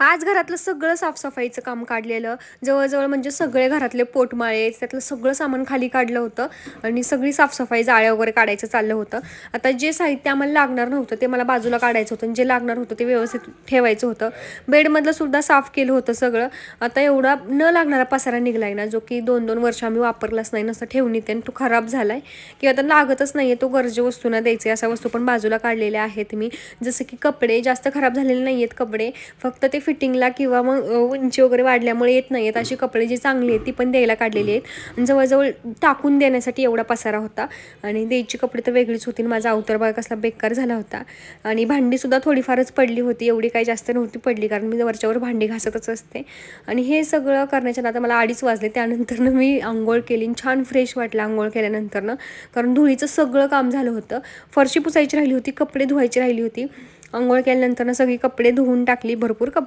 आज घरातलं सगळं साफसफाईचं काम काढलेलं. जवळ-जवळ म्हणजे सगळे घरातले पोटमाळे, त्यातलं सगळं सामान खाली काढलं होतं आणि सगळी साफसफाई, जाळ्या वगैरे काढायचं चाललं होतं. आता जे साहित्य आम्हाला लागणार नव्हतं ते मला बाजूला काढायचं होतं आणि जे लागणार होतं ते व्यवस्थित ठेवायचं होतं. बेडमधलं सुद्धा साफ केलं होतं सगळं. आता एवढा न लागणारा पसारा निघलाय ना, जो की 2-2 वर्ष आम्ही वापरलाच नाही, नसता ठेवणीत आणि तो खराब झालाय किंवा आता लागतच नाहीये, तो गरजे वस्तूंना द्यायचे, अशा वस्तू पण बाजूला काढलेल्या आहेत मी. जसं की कपडे जास्त खराब झालेले नाहीयेत कपडे, फक्त ते फिटिंगला किंवा मग उंची वगैरे वाढल्यामुळे येत नाहीयेत अशी कपडे जी चांगली आहेत ती पण द्यायला काढलेली आहेत. आणि जवळजवळ टाकून देण्यासाठी एवढा पसारा होता आणि द्यायची कपडे तर वेगळीच होती. माझा अवतर बघा कसला बेकार झाला होता. आणि भांडीसुद्धा थोडीफारच पडली होती, एवढी काही जास्त नव्हती पडली, कारण मी वरच्यावर भांडी घासतच असते. आणि हे सगळं करण्याच्या आता मला 2:30 वाजले. त्यानंतरनं मी अंघोळ केली, छान फ्रेश वाटलं अंघोळ केल्यानंतरनं, कारण धुळीचं सगळं काम झालं होतं. फरशी पुसायची राहिली होती, कपडे धुवायची राहिली होती. अंघोळ केल्यानंतर सगळी कपडे धुवून टाकली, भरपूर कपडे